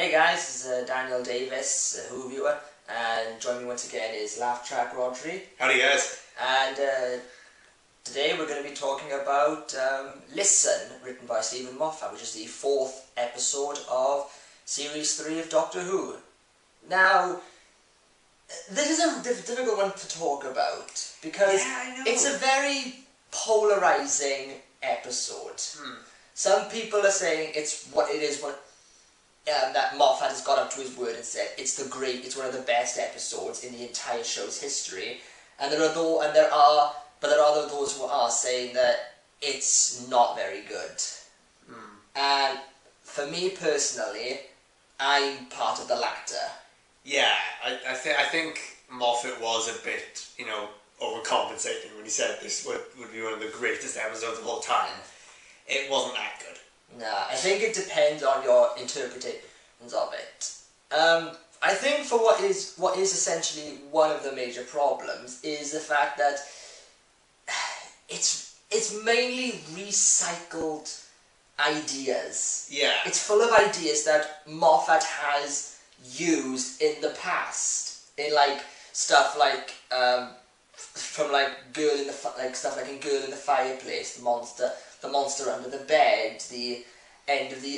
Hey guys, this is Daniel Davis, a Who viewer, and joining me once again is LafTrack Rodri. Howdy guys. And today we're going to be talking about Listen, written by Stephen Moffat, which is the 4th episode of Series 3 of Doctor Who. Now, this is a difficult one to talk about, because it's a very polarizing episode. Some people are saying it's what it is, that Moffat has got up to his word and said it's one of the best episodes in the entire show's history, and there are those who are saying that it's not very good. And for me personally, I'm part of the latter. Yeah, I think Moffat was a bit, overcompensating when he said this would be one of the greatest episodes of all time. It wasn't that good. Nah, I think it depends on your interpretations of it. I think for what is essentially one of the major problems is the fact that it's mainly recycled ideas. Yeah. It's full of ideas that Moffat has used in the past, in stuff like from Girl in the stuff like in Girl in the Fireplace, the monster under the bed, the end of the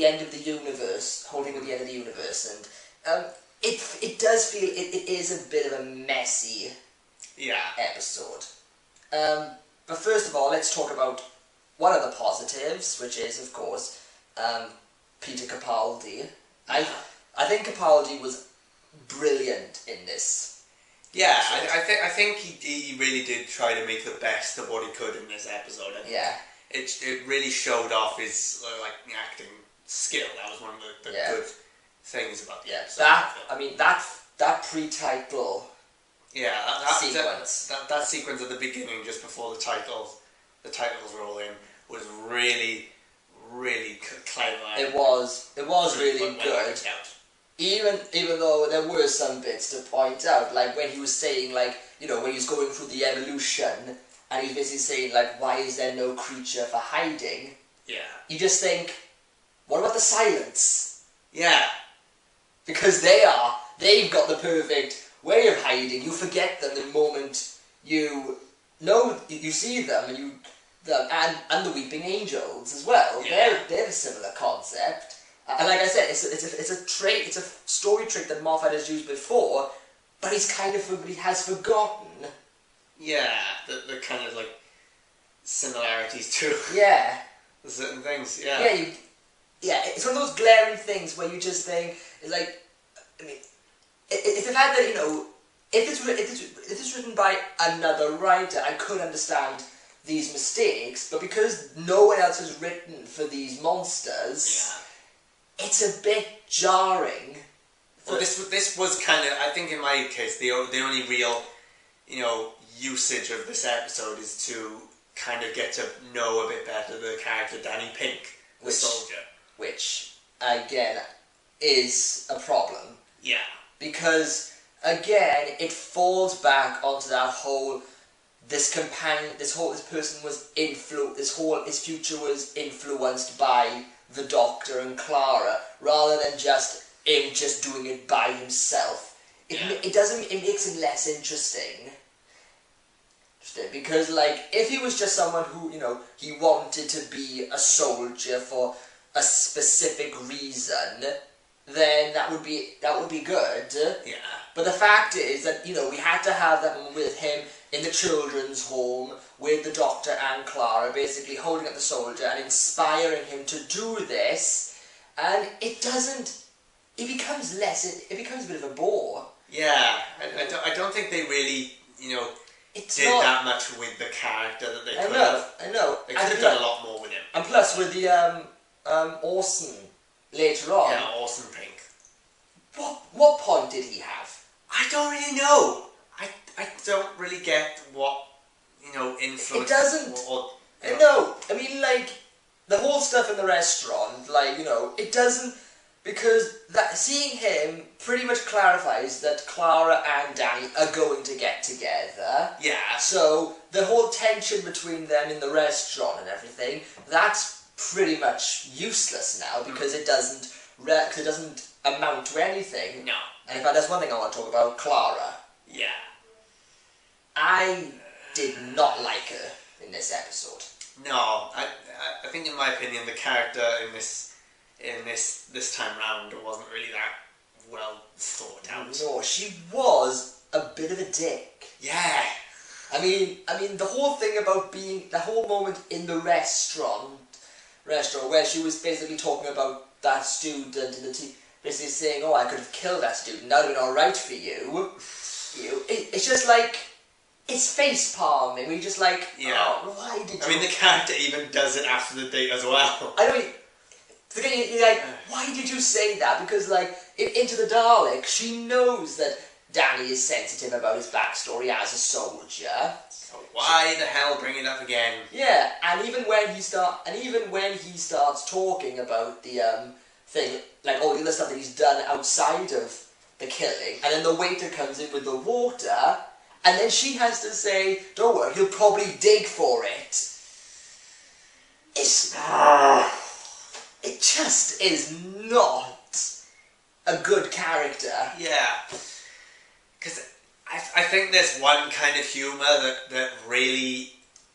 end of the universe, holding with the end of the universe, and it does feel it is a bit of a messy episode. But first of all, let's talk about one of the positives, which is of course Peter Capaldi. I think Capaldi was brilliant in this. Yeah, I think he really did try to make the best of what he could in this episode. And it really showed off his acting skill. That was one of the good things about the episode. That pre-title sequence. That sequence at the beginning, just before the titles roll in, was really clever. It was really good. Even though there were some bits to point out, like when he was saying, when he was going through the evolution, and he was basically saying, why is there no creature for hiding? Yeah. You just think, what about the silence? Yeah. Because they've got the perfect way of hiding. You forget them the moment you see them, and the Weeping Angels as well. Yeah. They're a similar concept. And like I said, it's a trait, it's a story trick that Moffat has used before, but he has forgotten. Yeah, the kind of similarities to certain things. Yeah. Yeah, it's one of those glaring things where you just think it's the fact that if it's written by another writer, I could understand these mistakes, but because no one else has written for these monsters. Yeah. It's a bit jarring. Well, this was kind of, I think in my case, the only real, usage of this episode is to kind of get to know a bit better the character Danny Pink, the soldier. Which, again, is a problem. Yeah. Because, again, it falls back onto that whole, his future was influenced by the Doctor and Clara, rather than just him doing it by himself. It makes him less interesting. Because if he was just someone who, he wanted to be a soldier for a specific reason, then that would be good. Yeah. But the fact is that, we had to have that moment with him in the children's home, with the Doctor and Clara, basically holding up the soldier and inspiring him to do this, and it becomes a bit of a bore. Yeah, I don't think they really, that much with the character that they could have. I know. They could have done a lot more with him. And plus, with the Orson later on. Yeah, Orson Pink. What point did he have? I don't really know. I don't really get what, influence... It doesn't... No, I mean, the whole stuff in the restaurant, it doesn't... Because seeing him pretty much clarifies that Clara and Danny are going to get together. Yeah. So, the whole tension between them in the restaurant and everything, that's pretty much useless now, because it doesn't because it doesn't amount to anything. No. And in fact, that's one thing I want to talk about, Clara. Yeah. I did not like her in this episode. No, I think in my opinion the character in this time round wasn't really that well thought out. No, she was a bit of a dick. Yeah. I mean, the whole thing about the whole moment in the restaurant where she was basically talking about that student and basically saying, "Oh, I could have killed that student. That would have been all right for you." It's just like, it's face palming. We just like, oh, why did you? I mean, the character even does it after the date as well. I mean, you're like, why did you say that? Because like, Into the Dalek, she knows that Danny is sensitive about his backstory as a soldier. So why the hell bring it up again? Yeah, and even when he starts talking about the thing, like all the other stuff that he's done outside of the killing, and then the waiter comes in with the water, and then she has to say, "Don't worry, he'll probably dig for it." It just is not a good character. Yeah. Because I think there's one kind of humour that really,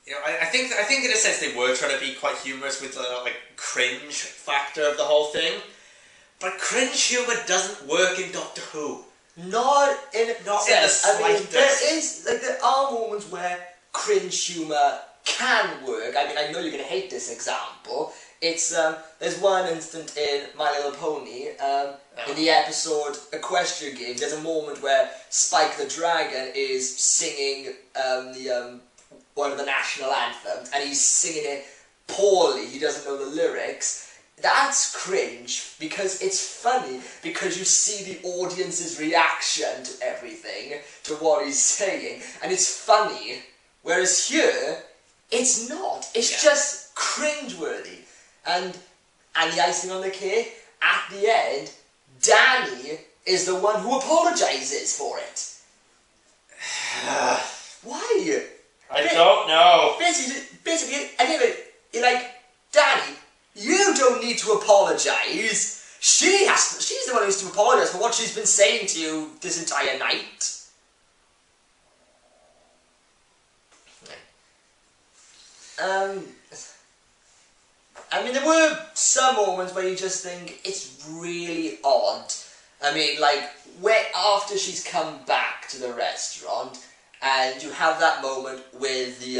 I think in a sense they were trying to be quite humorous with the like cringe factor of the whole thing, but cringe humour doesn't work in Doctor Who. Not in the slightest. There are moments where cringe humour can work. I mean, I know you're going to hate this example. It's there's one instant in My Little Pony, in the episode Equestria Game. There's a moment where Spike the Dragon is singing one of the national anthems, and he's singing it poorly. He doesn't know the lyrics. That's cringe because it's funny because you see the audience's reaction to everything, to what he's saying, and it's funny. Whereas here, it's not. It's just cringeworthy. And the icing on the cake, at the end, Danny is the one who apologises for it. Why? I don't know. Basically, anyway, you're like, Danny, you don't need to apologise. She's the one who needs to apologise for what she's been saying to you this entire night. I mean, there were some moments where you just think it's really odd. I mean, like, where after she's come back to the restaurant, and you have that moment with the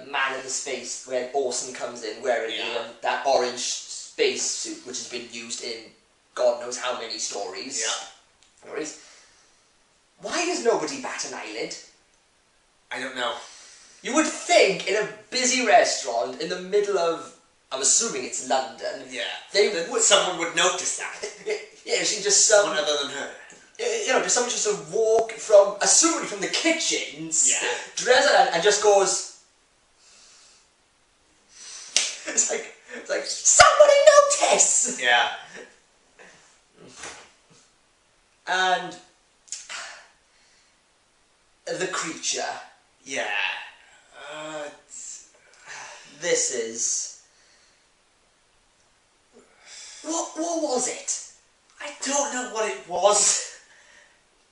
man in the space, where Orson comes in wearing that orange space suit, which has been used in God knows how many stories. Yeah. Why does nobody bat an eyelid? I don't know. You would think in a busy restaurant in the middle of, I'm assuming it's London. Yeah. Someone would notice that. Yeah, she just someone other than her. Just someone just to walk from, assuming from the kitchens, dress and just goes. It's like somebody notice. Yeah. And the creature. Yeah. This is... What was it? I don't know what it was.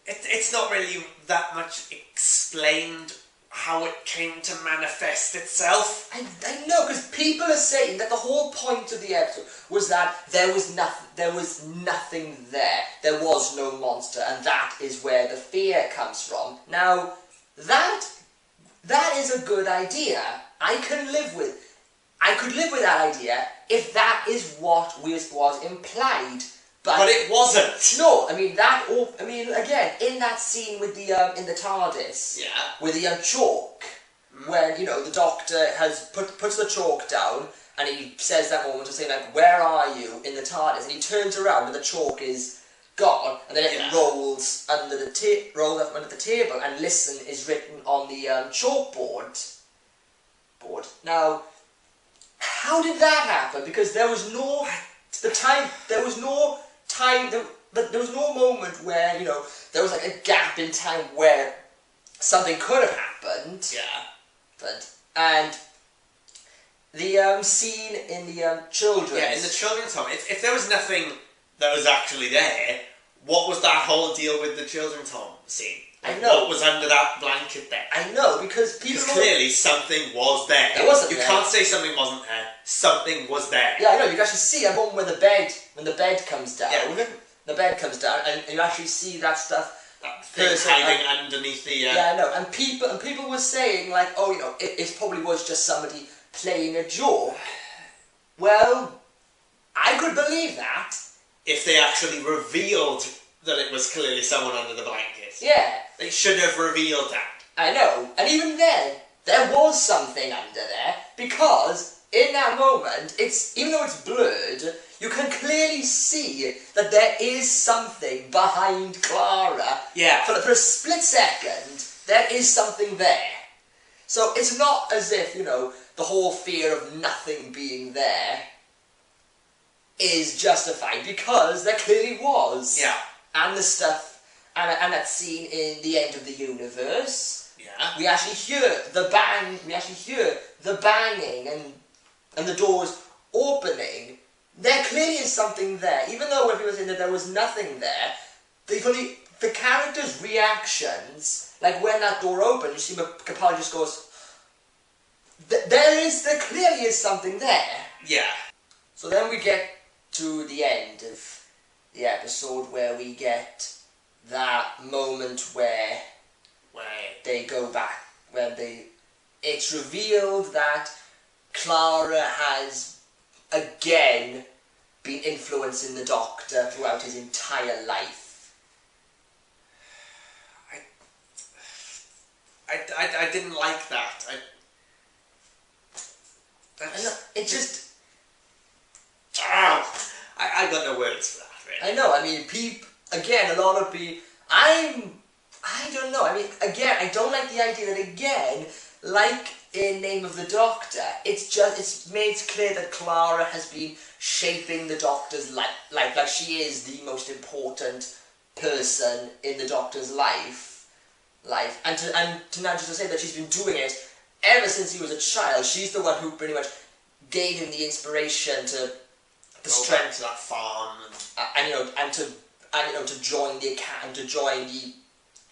It's not really that much explained how it came to manifest itself. I know, because people are saying that the whole point of the episode was that there was nothing there. There was no monster, and that is where the fear comes from. Now, that is a good idea. I could live with that idea if that is what was implied. But it wasn't. No, again, in that scene with the in the TARDIS, with the chalk, when the Doctor puts the chalk down, and he says that moment of saying like, "Where are you?" in the TARDIS, and he turns around and the chalk is gone, and then it rolls under the table, and "Listen" is written on the chalkboard. Now, how did that happen? Because there was no moment where there was like a gap in time where something could have happened. Yeah. And The scene in the children's... Yeah, in the children's home. If there was nothing that was actually there, what was that whole deal with the children's home scene? I know. What was under that blanket there? I know, because people... Because clearly something was there. There wasn't You there. can't say something wasn't there. Something was there. Yeah, I know. You can actually see a moment when the bed comes down. Yeah. The bed comes down, and you actually see that stuff. That thing hiding underneath the... Yeah, I know. And people were saying, like, oh, you know, it probably was just somebody playing a joke. Well, I could believe that. If they actually revealed that it was clearly someone under the blanket. Yeah. They should have revealed that. I know. And even then, there was something under there, because in that moment, even though it's blurred, you can clearly see that there is something behind Clara. Yeah. For a split second, there is something there. So it's not as if, you know, the whole fear of nothing being there is justified, because there clearly was. Yeah. And the stuff, and that scene in The End of the Universe. Yeah. We actually hear the banging and the doors opening. There clearly is something there. Even though when people were saying that there was nothing there, the characters' reactions, like when that door opened, you see Capaldi just goes, there clearly is something there. Yeah. So then we get to the end of the episode where we get that moment where they go back, it's revealed that Clara has again been influencing the Doctor throughout his entire life. I didn't like that. It just... I got no words for that, really. I know, I mean, again, a lot of people... I don't know, I mean, again, I don't like the idea that, again, like in Name of the Doctor, it's made clear that Clara has been shaping the Doctor's life, like she is the most important person in the Doctor's life, and to now just to say that she's been doing it ever since he was a child. She's the one who pretty much gave him the inspiration to the strength to that farm and to join the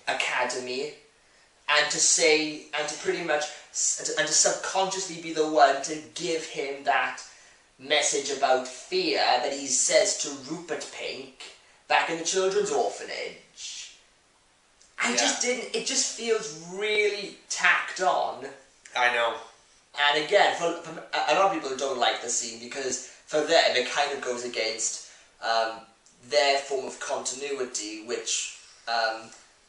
academy, and to pretty much and to subconsciously be the one to give him that message about fear that he says to Rupert Pink back in the children's orphanage. It just feels really tacked on. I know. And again, for a lot of people don't like the scene because for them it kind of goes against their form of continuity, which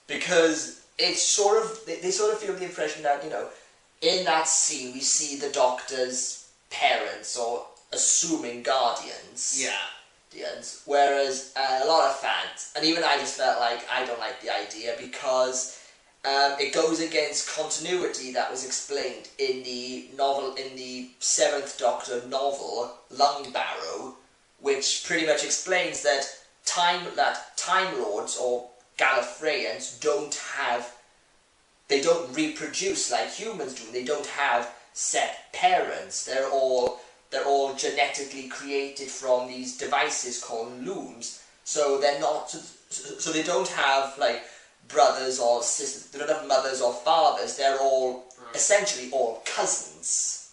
because it's sort of they sort of feel the impression that, you know, in that scene we see the Doctor's parents or assuming guardians. Yeah. Whereas a lot of fans, and even I just felt like I don't like the idea because it goes against continuity that was explained in the novel, in the 7th Doctor novel, Lungbarrow, which pretty much explains that Time Lords or Gallifreyans they don't reproduce like humans do. They don't have set parents. They're all genetically created from these devices called looms. So they're not. So they don't have like brothers or sisters. They don't have mothers or fathers. They're all essentially all cousins.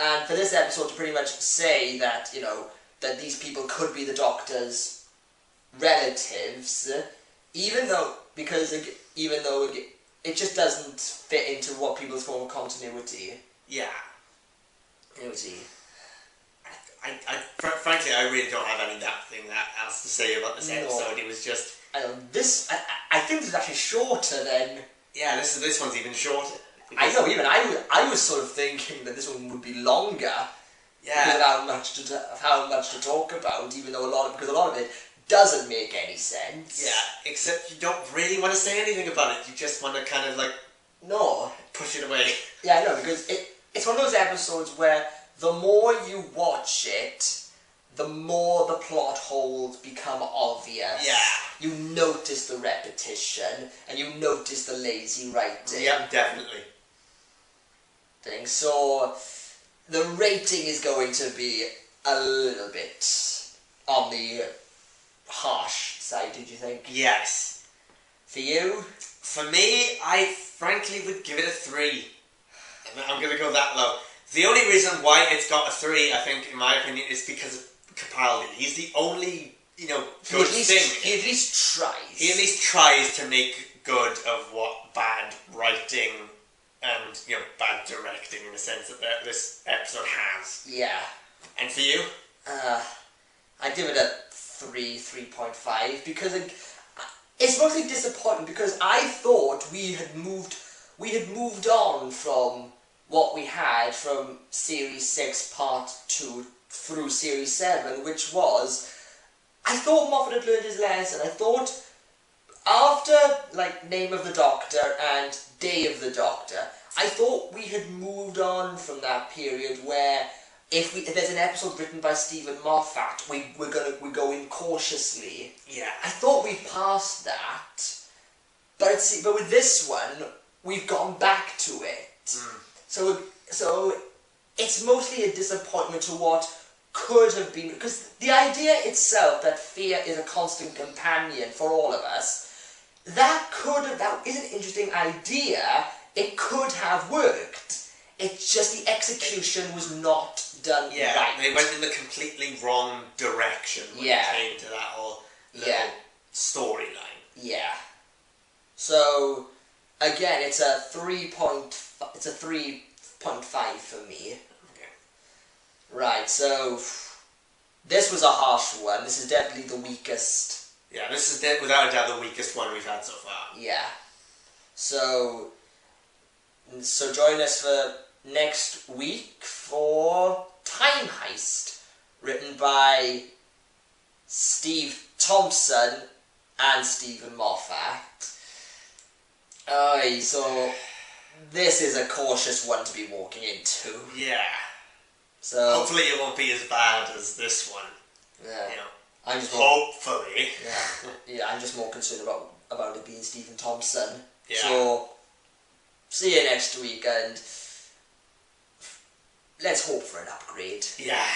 And for this episode to pretty much say that, you know, that these people could be the Doctor's relatives, even though it just doesn't fit into what people's form of continuity. Yeah. Continuity. Frankly, I really don't have anything else to say about this episode. It was just... I think this is actually shorter than... Yeah, this one's even shorter. I know, even I was sort of thinking that this one would be longer. Yeah. Because of how much to talk about, even though a lot of it doesn't make any sense. Yeah, except you don't really want to say anything about it. You just want to kind of like... No. Push it away. Yeah, I know, because it's one of those episodes where the more you watch it, the more the plot holes become obvious. Yeah. You notice the repetition, and you notice the lazy writing. Yep, definitely. So, the rating is going to be a little bit on the harsh side, did you think? Yes. For you? For me, I frankly would give it a 3. I'm going to go that low. The only reason why it's got a 3, I think, in my opinion, is because of Capaldi. He's the only, good thing. He at least tries. He at least tries to make good of what bad writing and, bad directing, in the sense that this episode has. Yeah. And for you? I give it a 3.5, because it's mostly disappointing, because I thought we had moved on from what we had from Series 6 Part 2 through Series 7, which was, I thought Moffat had learned his lesson. I thought after Name of the Doctor and Day of the Doctor, I thought we had moved on from that period where if there's an episode written by Stephen Moffat, we go in cautiously. Yeah. I thought we'd passed that, but with this one, we've gone back to it. So it's mostly a disappointment to what could have been, because the idea itself that fear is a constant companion for all of us, that is an interesting idea. It could have worked. It's just the execution was not done right. They went in the completely wrong direction when it came to that whole little storyline. Yeah. So again, it's a 3.5 for me. Okay. Right. So this was a harsh one. This is definitely the weakest. Yeah, this is without a doubt the weakest one we've had so far. Yeah. So join us for next week for Time Heist, written by Steve Thompson and Stephen Moffat. So this is a cautious one to be walking into. Yeah. So hopefully it won't be as bad as this one. Yeah. I'm just hopefully. Yeah. I'm just more concerned about it being Stephen Thompson. Yeah. So see you next week, and let's hope for an upgrade. Yeah.